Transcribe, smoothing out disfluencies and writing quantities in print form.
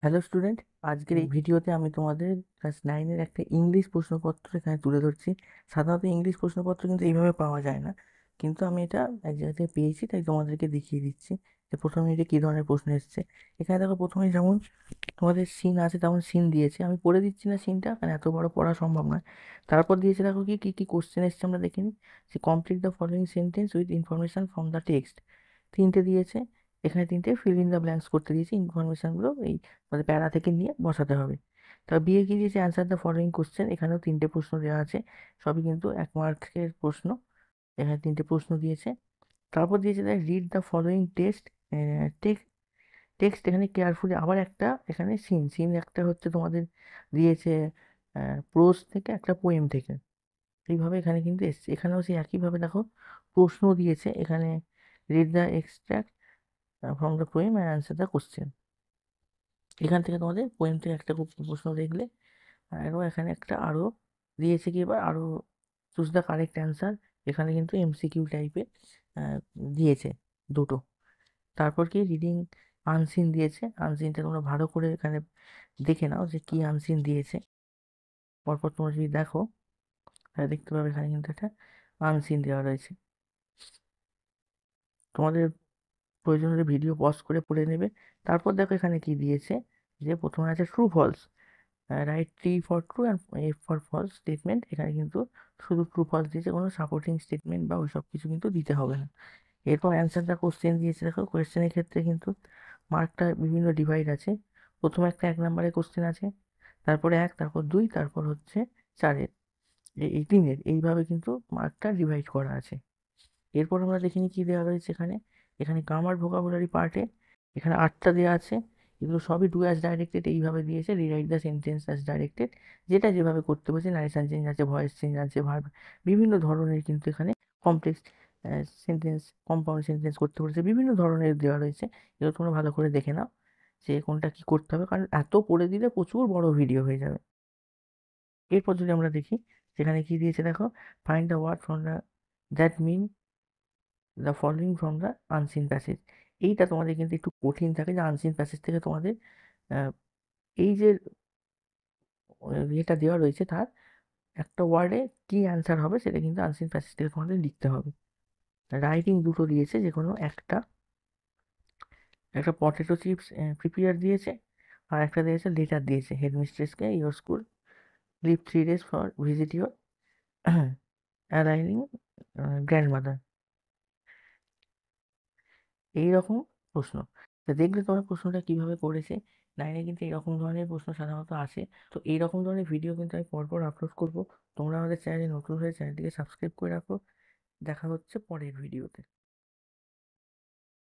Hello student, আজকের এই ভিডিওতে আমি তোমাদের ক্লাস 9-এর একটা ইংলিশ প্রশ্নপত্র এখানে তুলে ধরছি। সাধারণত ইংলিশ প্রশ্নপত্র কিন্তু এইভাবে পাওয়া যায় না, কিন্তু আমি এটা এক জায়গা থেকে পেয়েছি, তাই তোমাদেরকে দেখিয়ে দিচ্ছি যে প্রথমে এটা কী ধরনের প্রশ্ন এসেছে। এখানে দেখো, প্রথমে যেমন তোমাদের সিন আছে তেমন সিন দিয়েছে। আমি পড়ে দিচ্ছি না সিনটা, কারণ এত বড় পড়া সম্ভব নয়। তারপর দিয়েছে দেখো কি কি কি কোশ্চেন এসেছে আমরা দেখে নিই। যে complete the following sentence with information from the text. তিনটে দিয়েছে, এখানে তিনটে ফিল ইন দ্য ব্ল্যাঙ্কস করতে দিয়েছে। ইনফরমেশনগুলো এই মানে প্যারা থেকে নিয়ে বসাতে হবে। তারপর বিয়ে কি দিয়েছে, অ্যান্সার দ্য ফলোয়িং কোশ্চেন। এখানেও তিনটে প্রশ্ন দেওয়া আছে, সবই কিন্তু 1 মার্কের প্রশ্ন। এখানে তিনটে প্রশ্ন দিয়েছে। তারপর দিয়েছে দেখ, রিড দ্য ফলোয়িং টেক্সট। এখানে কেয়ারফুলি আবার একটা এখানে সিন সিন একটা হচ্ছে তোমাদের দিয়েছে প্রোজ থেকে, একটা পোয়েম থেকে। এইভাবে এখানে কিন্তু এসছে। এখানেও সেই একইভাবে দেখো প্রশ্ন দিয়েছে। এখানে read the extract from the poem and answer the question. এখান থেকে তোমাদের পোয়েম থেকে একটা প্রশ্ন দেখলে, আরও এখানে একটা আরও দিয়েছে কি, এবার আরও চুজ দ্য কারেক্ট অ্যান্সার। এখানে কিন্তু এমসিকিউ টাইপের দিয়েছে দুটো। তারপর কি রিডিং আনসিন দিয়েছে। আনসিনটা তোমরা ভালো করে এখানে দেখে নাও যে কি আনসিন দিয়েছে। পরপর তোমরা যদি দেখো তাহলে দেখতে পাবে এখানে কিন্তু একটা আনসিন দেওয়া রয়েছে। তোমাদের প্রয়োজন হলে ভিডিও পজ করে পড়ে নেবে। তারপর দেখো এখানে কি দিয়েছে, যে প্রথমে আছে true false. Write T for true and F for false statement. এখানে কিন্তু শুধু ট্রু ফলস দিয়েছে, কোনো সাপোর্টিং স্টেটমেন্ট বা ওই সব কিছু কিন্তু দিতে হবে না। এরপর অ্যান্সার দ্য কোশ্চেন দিয়েছে। দেখো কোয়েশ্চেনের ক্ষেত্রে কিন্তু মার্কটা বিভিন্ন ডিভাইড আছে। প্রথমে একটা 1 নম্বরের কোশ্চেন আছে, তারপরে 1, তারপর 2, তারপর হচ্ছে 4-এর, এই 3-এর, এইভাবে কিন্তু মার্কটা ডিভাইড করা আছে। এরপর আমরা দেখিনি কি দেওয়া রয়েছে এখানে। এখানে গ্রামার ভোকাবুলারি পার্টে এখানে 8টা দেওয়া আছে। এগুলো সবই ডু অ্যাজ ডাইরেক্টেড এইভাবে দিয়েছে। Rewrite the sentence as directed, যেটা যেভাবে করতে বলছে। নারেশন চেঞ্জ আছে, ভয়েস চেঞ্জ আছে, ভার্ব, বিভিন্ন ধরনের কিন্তু এখানে কমপ্লেক্স সেন্টেন্স, কম্পাউন্ড সেন্টেন্স করতে বলেছে। বিভিন্ন ধরনের দেওয়া রয়েছে। এগুলো তোমরা ভালো করে দেখে নাও যে কোনটা কি করতে হবে, কারণ এত পড়ে দিলে প্রচুর বড় ভিডিও হয়ে যাবে। এরপর যদি আমরা দেখি সেখানে কি দিয়েছে দেখো, find the word from the that mean the following from the unseen passage. এইটা তোমাদের কিন্তু একটু কঠিন থাকে, যে আনসিন প্যাসেজ থেকে তোমাদের এই যে ইয়েটা দেওয়া রয়েছে, তার একটা ওয়ার্ডে কি অ্যান্সার হবে সেটা কিন্তু আনসিন প্যাসেজ থেকে তোমাদের লিখতে হবে। রাইটিং দুটো দিয়েছে, যে কোনো একটা একটা পটেটো চিপস প্রিপেয়ার দিয়েছে, আর একটা দিয়েছে লেটার দিয়েছে হেডমিস্ট্রেসকে, your school leave 3 days for visit your ailing grandmother. এইরকম প্রশ্ন। তো দেখলে তোমার প্রশ্নটা কিভাবে করেছে। 9-এ কিন্তু এইরকম ধরনের প্রশ্ন সাধারণত আসে। তো এইরকম ধরনের ভিডিও কিন্তু আমি পরপর আপলোড করব। তোমরা আমাদের চ্যানেলে নতুন হয়ে চ্যানেলটিকে সাবস্ক্রাইব করে রাখো। দেখা হচ্ছে পরের ভিডিওতে।